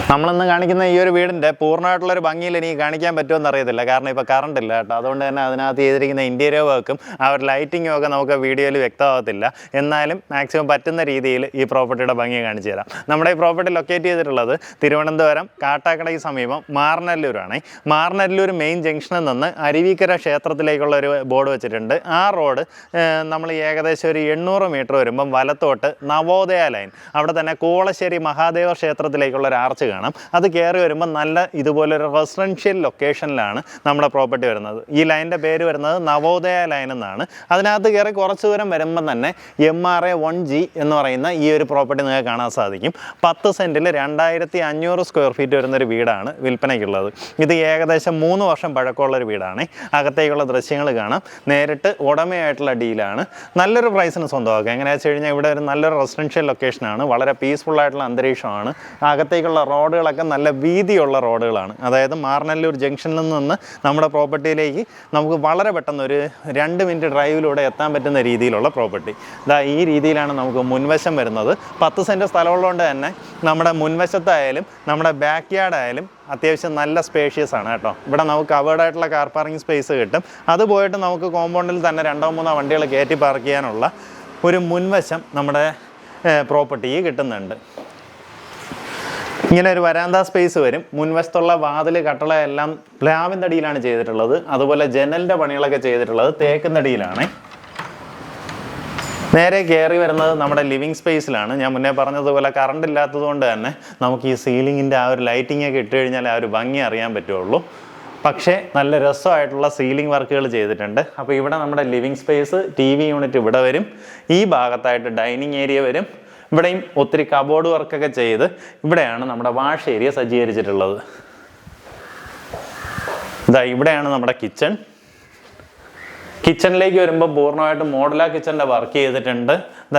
നമ്മളിന്ന് കാണിക്കുന്ന ഈ ഒരു വീടിൻ്റെ പൂർണ്ണമായിട്ടുള്ളൊരു ഭംഗിയിൽ എനിക്ക് കാണിക്കാൻ പറ്റുമെന്ന് അറിയത്തില്ല, കാരണം ഇപ്പോൾ കറണ്ട് ഇല്ല കേട്ടോ. അതുകൊണ്ട് തന്നെ അതിനകത്ത് ചെയ്തിരിക്കുന്ന ഇൻറ്റീരിയർ വർക്കും ആ ഒരു ലൈറ്റിങ്ങും ഒക്കെ നമുക്ക് വീഡിയോയിൽ വ്യക്തമാകത്തില്ല. എന്നാലും മാക്സിമം പറ്റുന്ന രീതിയിൽ ഈ പ്രോപ്പർട്ടിയുടെ ഭംഗി കാണിച്ചു തരാം. നമ്മുടെ ഈ പ്രോപ്പർട്ടി ലൊക്കേറ്റ് ചെയ്തിട്ടുള്ളത് തിരുവനന്തപുരം കാട്ടാക്കടയ്ക്ക് സമീപം മാറനല്ലൂരാണ്. മാറനല്ലൂർ മെയിൻ ജംഗ്ഷനിൽ നിന്ന് അരുവിക്കര ക്ഷേത്രത്തിലേക്കുള്ള ഒരു ബോർഡ് വെച്ചിട്ടുണ്ട്. ആ റോഡ് നമ്മൾ ഏകദേശം ഒരു 800 മീറ്റർ വരുമ്പം വലത്തോട്ട് നവോദയ ലൈൻ, അവിടെ തന്നെ കോളശ്ശേരി മഹാദേവ ക്ഷേത്രത്തിലേക്കുള്ള ഒരു ആർച്ച് കാണാം. അത് കയറി വരുമ്പോൾ നല്ല ഇതുപോലൊരു റെസിഡൻഷ്യൽ ലൊക്കേഷനിലാണ് നമ്മുടെ പ്രോപ്പർട്ടി വരുന്നത്. ഈ ലൈനിൻ്റെ പേര് വരുന്നത് നവോദയ ലൈൻ എന്നാണ്. അതിനകത്ത് കയറി കുറച്ച് ദൂരം വരുമ്പം തന്നെ MRA 1G എന്ന് പറയുന്ന ഈ ഒരു പ്രോപ്പർട്ടി നിങ്ങൾക്ക് കാണാൻ സാധിക്കും. 10 സെൻറ്റിൽ 2500 സ്ക്വയർ ഫീറ്റ് വരുന്നൊരു വീടാണ് വിൽപ്പനയ്ക്കുള്ളത്. ഇത് ഏകദേശം 3 വർഷം പഴക്കമുള്ളൊരു വീടാണ്. അകത്തേക്കുള്ള ദൃശ്യങ്ങൾ കാണാം. നേരിട്ട് ഉടമയായിട്ടുള്ള ഡീലാണ്. നല്ലൊരു പ്രൈസിന് സ്വന്തമാക്കുക. എങ്ങനെയാണെന്ന് വെച്ച് കഴിഞ്ഞാൽ ഇവിടെ ഒരു നല്ലൊരു റെസിഡൻഷ്യൽ ലൊക്കേഷനാണ്. വളരെ പീസ്ഫുൾ ആയിട്ടുള്ള അന്തരീക്ഷമാണ്. അകത്തേക്കുള്ള റോഡുകളൊക്കെ നല്ല വീതിയുള്ള റോഡുകളാണ്. അതായത് മാറനല്ലൂർ ജംഗ്ഷനിൽ നിന്ന് നമ്മുടെ പ്രോപ്പർട്ടിയിലേക്ക് നമുക്ക് വളരെ പെട്ടെന്ന് ഒരു 2 മിനിറ്റ് ഡ്രൈവിലൂടെ എത്താൻ പറ്റുന്ന രീതിയിലുള്ള പ്രോപ്പർട്ടി. ഈ രീതിയിലാണ് നമുക്ക് മുൻവശം വരുന്നത്. 10 സെൻറ്റ് സ്ഥലമുള്ളതുകൊണ്ട് തന്നെ നമ്മുടെ മുൻവശത്തായാലും നമ്മുടെ ബാക്ക് യാർഡായാലും അത്യാവശ്യം നല്ല സ്പേഷ്യസ് ആണ് കേട്ടോ. ഇവിടെ നമുക്ക് കവേർഡായിട്ടുള്ള കാർ പാർക്കിംഗ് സ്പേസ് കിട്ടും. അത് പോയിട്ട് നമുക്ക് കോമ്പൗണ്ടിൽ തന്നെ 2-3 വണ്ടികൾ കയറ്റി പാർക്ക് ചെയ്യാനുള്ള ഒരു മുൻവശം നമ്മുടെ പ്രോപ്പർട്ടിക്ക് കിട്ടുന്നുണ്ട്. ഇങ്ങനെ ഒരു വരാന്ത സ്പേസ് വരും. മുൻവശത്തുള്ള വാതിൽ കട്ടള എല്ലാം പ്ലാവിൻ തടിയിലാണ് ചെയ്തിട്ടുള്ളത്. അതുപോലെ ജനലിൻ്റെ പണികളൊക്കെ ചെയ്തിട്ടുള്ളത് തേക്കിൻ തടിയിലാണ്. നേരെ കയറി വരുന്നത് നമ്മുടെ ലിവിങ് സ്പേസിലാണ്. ഞാൻ മുന്നേ പറഞ്ഞതുപോലെ കറണ്ട് ഇല്ലാത്തത് കൊണ്ട് തന്നെ നമുക്ക് ഈ സീലിങ്ങിൻ്റെ ആ ഒരു ലൈറ്റിംഗ് ഒക്കെ ഇട്ട് കഴിഞ്ഞാൽ ആ ഒരു ഭംഗി അറിയാൻ പറ്റുള്ളൂ. പക്ഷേ നല്ല രസമായിട്ടുള്ള സീലിംഗ് വർക്കുകൾ ചെയ്തിട്ടുണ്ട്. അപ്പോൾ ഇവിടെ നമ്മുടെ ലിവിങ് സ്പേസ്, TV യൂണിറ്റ് ഇവിടെ വരും. ഈ ഭാഗത്തായിട്ട് ഡൈനിങ് ഏരിയ വരും. ഇവിടെയും ഒത്തിരി കബോർഡ് വർക്കൊക്കെ ചെയ്ത് ഇവിടെയാണ് നമ്മുടെ വാഷ് ഏരിയ സജ്ജീകരിച്ചിട്ടുള്ളത്. ഇവിടെയാണ് നമ്മുടെ കിച്ചണിലേക്ക് വരുമ്പോൾ പൂർണ്ണമായിട്ടും മോഡുലാർ കിച്ചൻ്റെ വർക്ക് ചെയ്തിട്ടുണ്ട്.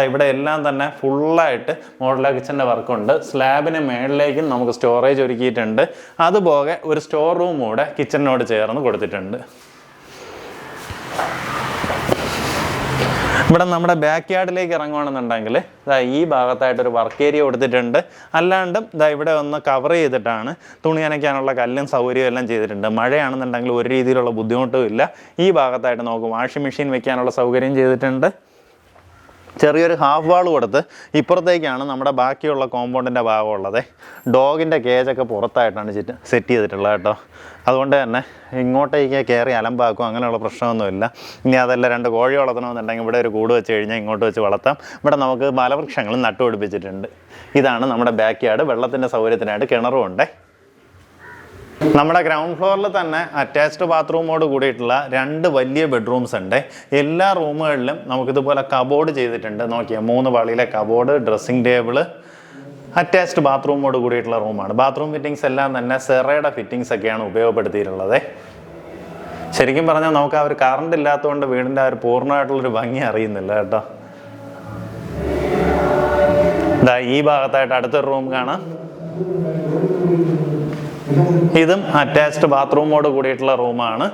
ഇവിടെ എല്ലാം തന്നെ ഫുള്ളായിട്ട് മോഡുലാർ കിച്ചൻ്റെ വർക്കുണ്ട്. സ്ലാബിന് മേളിലേക്കും നമുക്ക് സ്റ്റോറേജ് ഒരുക്കിയിട്ടുണ്ട്. അതുപോലെ ഒരു സ്റ്റോർ റൂം കൂടെ കിച്ചണിനോട് ചേർന്ന് കൊടുത്തിട്ടുണ്ട്. ഇവിടെ നമ്മുടെ ബാക്ക് യാർഡിലേക്ക് ഇറങ്ങുകയാണെന്നുണ്ടെങ്കിൽ ഈ ഭാഗത്തായിട്ടൊരു വർക്ക് ഏരിയ കൊടുത്തിട്ടുണ്ട്. അല്ലാണ്ടും ഇവിടെ ഒന്ന് കവർ ചെയ്തിട്ടാണ് തുണി നനയ്ക്കാനുള്ള കല്ലും സൗകര്യവും എല്ലാം ചെയ്തിട്ടുണ്ട്. മഴയാണെന്നുണ്ടെങ്കിൽ ഒരു രീതിയിലുള്ള ബുദ്ധിമുട്ടും ഇല്ല. ഈ ഭാഗത്തായിട്ട് നമുക്ക് വാഷിംഗ് മെഷീൻ വെക്കാനുള്ള സൗകര്യം ചെയ്തിട്ടുണ്ട്. ചെറിയൊരു ഹാഫ് വാൾ കൊടുത്ത് ഇപ്പുറത്തേക്കാണ് നമ്മുടെ ബാക്കിയുള്ള കോമ്പൗണ്ടിൻ്റെ ഭാഗമുള്ളത്. ഡോഗിൻ്റെ കേജൊക്കെ പുറത്തായിട്ടാണ് സെറ്റ് ചെയ്തിട്ടുള്ളത് കേട്ടോ. അതുകൊണ്ട് തന്നെ ഇങ്ങോട്ടേക്ക് കയറി അലമ്പാക്കും അങ്ങനെയുള്ള പ്രശ്നമൊന്നുമില്ല. ഇനി അതല്ല 2 കോഴി വളർത്തണമെന്നുണ്ടെങ്കിൽ ഇവിടെ ഒരു കൂട് വെച്ച് കഴിഞ്ഞാൽ ഇങ്ങോട്ട് വെച്ച് വളർത്താം. ഇവിടെ നമുക്ക് മലവൃക്ഷങ്ങളും നട്ടുപിടിപ്പിച്ചിട്ടുണ്ട്. ഇതാണ് നമ്മുടെ ബാക്ക് യാർഡ്. വെള്ളത്തിൻ്റെ സൗകര്യത്തിനായിട്ട് കിണറും ഉണ്ട്. നമ്മുടെ ഗ്രൗണ്ട് ഫ്ലോറിൽ തന്നെ അറ്റാച്ച്ഡ് ബാത്റൂമോട് കൂടിയിട്ടുള്ള 2 വലിയ ബെഡ്റൂംസ് ഉണ്ട്. എല്ലാ റൂമുകളിലും നമുക്കിതുപോലെ കബോർഡ് ചെയ്തിട്ടുണ്ട്. നോക്കിയാൽ 3 പാളിയിലെ കബോർഡ്, ഡ്രസ്സിംഗ് ടേബിള്, അറ്റാച്ച്ഡ് ബാത്റൂമോട് കൂടിയിട്ടുള്ള റൂമാണ്. ബാത്റൂം ഫിറ്റിങ്സ് എല്ലാം തന്നെ സെറയുടെ ഫിറ്റിങ്സ് ഒക്കെയാണ് ഉപയോഗപ്പെടുത്തിയിട്ടുള്ളത്. ശരിക്കും പറഞ്ഞാൽ നമുക്ക് ആ ഒരു കറണ്ട് ഇല്ലാത്തതുകൊണ്ട് വീടിൻ്റെ ആ ഒരു പൂർണ്ണമായിട്ടുള്ളൊരു ഭംഗി അറിയുന്നില്ല കേട്ടോ. ഈ ഭാഗത്തായിട്ട് അടുത്തൊരു റൂം കാണാം. ഇതും അറ്റാച്ച്ഡ് ബാത്റൂമോട് കൂടിയിട്ടുള്ള റൂമാണ്.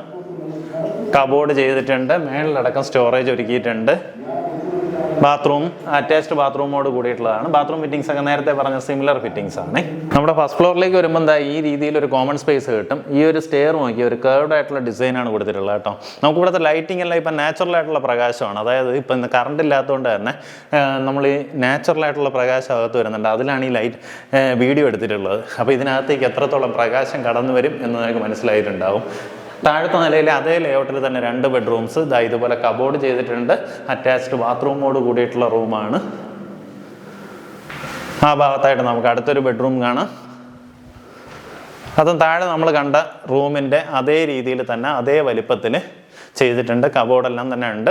കബോർഡ് ചെയ്തിട്ടുണ്ട്. മേളിലടക്കം സ്റ്റോറേജ് ഒരുക്കിയിട്ടുണ്ട്. ബാത്റൂം അറ്റാച്ച്ഡ് ബാത്റൂമോട് കൂടിയിട്ടുള്ളതാണ്. ബാത്റൂം ഫിറ്റിങ്സ് ഒക്കെ നേരത്തെ പറഞ്ഞ സിമിലർ ഫിറ്റിങ്സ് ആണ്. നമ്മുടെ ഫസ്റ്റ് ഫ്ലോറിലേക്ക് വരുമ്പോൾ ഈ രീതിയിലൊരു കോമൺ സ്പേസ് കിട്ടും. ഈ ഒരു സ്റ്റെയർ നോക്കി ഒരു കർവ്ഡ് ആയിട്ടുള്ള ഡിസൈനാണ് കൊടുത്തിട്ടുള്ളത് കേട്ടോ. നമുക്ക് ഇവിടുത്തെ ലൈറ്റിംഗ് എല്ലാം ഇപ്പം നാച്ചുറൽ ആയിട്ടുള്ള പ്രകാശമാണ്. അതായത് ഇപ്പം കറണ്ട് ഇല്ലാത്തതുകൊണ്ട് തന്നെ നമ്മൾ ഈ നാച്ചുറൽ ആയിട്ടുള്ള പ്രകാശം അകത്ത് വരുന്നുണ്ട്. അതിലാണ് ഈ ലൈറ്റ് വീഡിയോ എടുത്തിട്ടുള്ളത്. അപ്പോൾ ഇതിനകത്തേക്ക് എത്രത്തോളം പ്രകാശം കടന്നു വരും എന്ന് നിങ്ങൾക്ക് മനസ്സിലായിട്ടുണ്ടാവും. താഴത്തെ നിലയിലെ അതേ ലേഔട്ടിൽ തന്നെ 2 ബെഡ്റൂംസ് ഇതുപോലെ കബോർഡ് ചെയ്തിട്ടുണ്ട്. അറ്റാച്ച്ഡ് ബാത്റൂമോട് കൂടിയിട്ടുള്ള റൂമാണ്. ആ ഭാഗത്തായിട്ട് നമുക്ക് അടുത്തൊരു ബെഡ്റൂം കാണാം. അതും താഴെ നമ്മൾ കണ്ട റൂമിൻ്റെ അതേ രീതിയിൽ തന്നെ അതേ വലിപ്പത്തിൽ ചെയ്തിട്ടുണ്ട്. കബോർഡെല്ലാം തന്നെ ഉണ്ട്.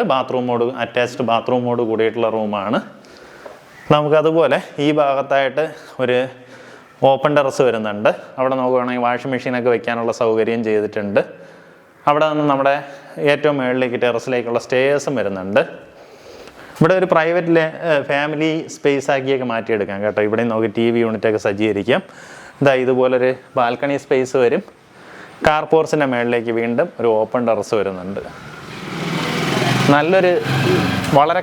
അറ്റാച്ച്ഡ് ബാത്റൂമോട് കൂടിയിട്ടുള്ള റൂമാണ്. നമുക്കതുപോലെ ഈ ഭാഗത്തായിട്ട് ഒരു ഓപ്പൺ ടെറസ് വരുന്നുണ്ട്. അവിടെ നോക്കുകയാണെങ്കിൽ വാഷിംഗ് മെഷീനൊക്കെ വെക്കാനുള്ള സൗകര്യം ചെയ്തിട്ടുണ്ട്. അവിടെ നിന്ന് നമ്മുടെ ഏറ്റവും മുകളിലേക്ക് ടെറസിലേക്കുള്ള സ്റ്റേഴ്സും വരുന്നുണ്ട്. ഇവിടെ ഒരു പ്രൈവറ്റ് ഫാമിലി സ്പേസ് ആക്കിയൊക്കെ മാറ്റിയെടുക്കാം കേട്ടോ. ഇവിടെ നോക്കി TV യൂണിറ്റൊക്കെ സജ്ജീകരിക്കാം. ഇതുപോലൊരു ബാൽക്കണി സ്പേസ് വരും. കാർ പോർച്ചിൻ്റെ മുകളിലേക്ക് വീണ്ടും ഒരു ഓപ്പൺ ടെറസ് വരുന്നുണ്ട്. നല്ലൊരു വളരെ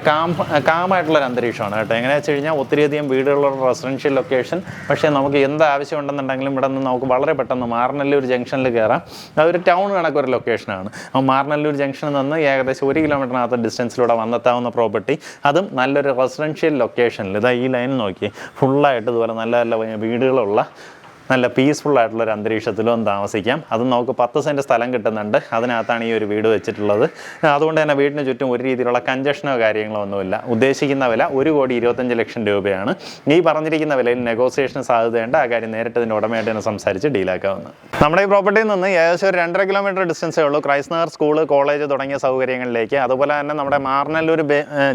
കാമായിട്ടുള്ളൊരു അന്തരീക്ഷമാണ് കേട്ടോ. എങ്ങനെയാണെന്ന് വെച്ച് കഴിഞ്ഞാൽ ഒത്തിരിയധികം വീടുകളുള്ള റെസിഡൻഷ്യൽ ലൊക്കേഷൻ. പക്ഷേ നമുക്ക് എന്ത് ആവശ്യം ഉണ്ടെന്നുണ്ടെങ്കിലും ഇവിടെ നിന്ന് നമുക്ക് വളരെ പെട്ടെന്ന് മാറനല്ലൂർ ജംഗ്ഷനിൽ കയറാം. അതൊരു ടൗൺ കണക്കൊരു ലൊക്കേഷനാണ്. അപ്പോൾ മാറനല്ലൂർ ജംഗ്ഷനിൽ നിന്ന് ഏകദേശം 1 കിലോമീറ്ററിനകത്ത് ഡിസ്റ്റൻസിലൂടെ വന്നെത്താവുന്ന പ്രോപ്പർട്ടി, അതും നല്ലൊരു റെസിഡൻഷ്യൽ ലൊക്കേഷനിൽ. ഇതാ ഈ ലൈൻ നോക്കി ഫുള്ളായിട്ട് ഇതുപോലെ നല്ല നല്ല വീടുകളുള്ള നല്ല പീസ്ഫുൾ ആയിട്ടുള്ളൊരു അന്തരീക്ഷത്തിലും താമസിക്കാം. അതും നമുക്ക് 10 സെൻറ്റ് സ്ഥലം കിട്ടുന്നുണ്ട്. അതിനകത്താണ് ഈ ഒരു വീട് വെച്ചിട്ടുള്ളത്. അതുകൊണ്ട് തന്നെ വീടിന് ചുറ്റും ഒരു രീതിയിലുള്ള കഞ്ചഷനോ കാര്യങ്ങളോ ഒന്നുമില്ല. ഉദ്ദേശിക്കുന്ന വില 1,25 ലക്ഷം രൂപയാണ്. ഈ പറഞ്ഞിരിക്കുന്ന വിലയിൽ നെഗോസിയേഷൻ സാധ്യതയുണ്ട്. ആ കാര്യം നേരിട്ട് ഇതിൻ്റെ ഉടമയായിട്ട് തന്നെ സംസാരിച്ച് ഡീലാക്കാവുന്നത്. നമ്മുടെ ഈ പ്രോപ്പർട്ടിയിൽ നിന്ന് ഏകദേശം ഒരു 2.5 കിലോമീറ്റർ ഡിസ്റ്റൻസേ ഉള്ളൂ ക്രൈസ്റ്റ് നഗർ സ്കൂള്, കോളേജ് തുടങ്ങിയ സൗകര്യങ്ങളിലേക്ക്. അതുപോലെ തന്നെ നമ്മുടെ മാറനല്ലൂർ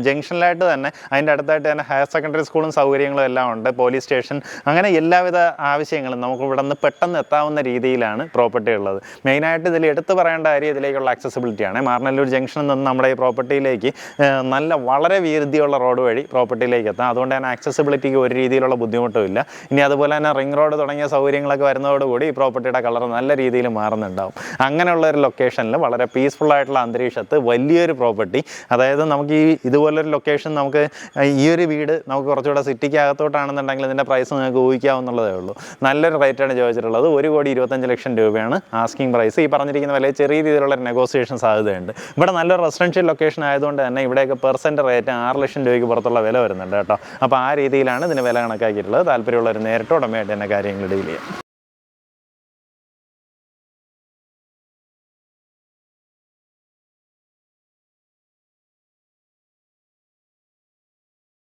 ജംഗ്ഷനിലായിട്ട് തന്നെ അതിൻ്റെ അടുത്തായിട്ട് തന്നെ ഹയർ സെക്കൻഡറി സ്കൂളും സൗകര്യങ്ങളും എല്ലാം ഉണ്ട്. പോലീസ് സ്റ്റേഷൻ, അങ്ങനെ എല്ലാവിധ ആവശ്യങ്ങളും നമുക്ക് ഇവിടെ നിന്ന് പെട്ടെന്ന് എത്താവുന്ന രീതിയിലാണ് പ്രോപ്പർട്ടി ഉള്ളത്. മെയിനായിട്ട് ഇതിൽ എടുത്തു പറയേണ്ട കാര്യം ഇതിലേക്കുള്ള ആക്സസിബിലിറ്റിയാണ്. മാറനല്ലൂർ ജംഗ്ഷനിൽ നിന്ന് നമ്മുടെ ഈ പ്രോപ്പർട്ടിയിലേക്ക് വളരെ വീതിയുള്ള റോഡ് വഴി പ്രോപ്പർട്ടിയിലേക്ക് എത്താം. അതുകൊണ്ട് തന്നെ ആക്സസിബിലിറ്റിക്ക് ഒരു രീതിയിലുള്ള ബുദ്ധിമുട്ടുമില്ല. ഇനി അതുപോലെ തന്നെ റിംഗ് റോഡ് തുടങ്ങിയ സൗകര്യങ്ങളൊക്കെ വരുന്നതോടുകൂടി ഈ പ്രോപ്പർട്ടിയുടെ കളർ നല്ല രീതിയിൽ മാറുന്നുണ്ടാവും. അങ്ങനെയുള്ള ഒരു ലൊക്കേഷനിൽ വളരെ പീസ്ഫുൾ ആയിട്ടുള്ള അന്തരീക്ഷത്ത് വലിയൊരു പ്രോപ്പർട്ടി, അതായത് നമുക്ക് ഈ ഇതുപോലൊരു ലൊക്കേഷൻ, നമുക്ക് ഈ ഒരു വീട് നമുക്ക് കുറച്ചുകൂടെ സിറ്റിക്ക് അകത്തോട്ടാണെന്നുണ്ടെങ്കിൽ ഇതിൻ്റെ പ്രൈസ് നിങ്ങൾക്ക് ഊഹിക്കാവുന്നതേ ഉള്ളൂ. നല്ലൊരു റേറ്റാണ് ചോദിച്ചിട്ടുള്ളത്. 1,25 ലക്ഷം രൂപയാണ് ആസ്കിംഗ് പ്രൈസ്. ഈ പറഞ്ഞിരിക്കുന്ന വിലയിൽ ചെറിയ രീതിയിലുള്ള നെഗോസിയേഷൻ സാധ്യതയുണ്ട്. ഇവിടെ നല്ലൊരു റെസിഡൻഷ്യൽ ലൊക്കേഷൻ ആയതുകൊണ്ട് തന്നെ ഇവിടെയൊക്കെ പെർസെൻറ്റ് റേറ്റ് 6 ലക്ഷം രൂപയ്ക്ക് പുറത്തുള്ള വില വരുന്നുണ്ട് കേട്ടോ. അപ്പോൾ ആ രീതിയിലാണ് ഇതിന് വില കണക്കാക്കിയിട്ടുള്ളത്. താല്പര്യമുള്ളവർ നേരിട്ട് ഉടമയായിട്ട് തന്നെ കാര്യങ്ങൾ ഡീൽ ചെയ്യാം.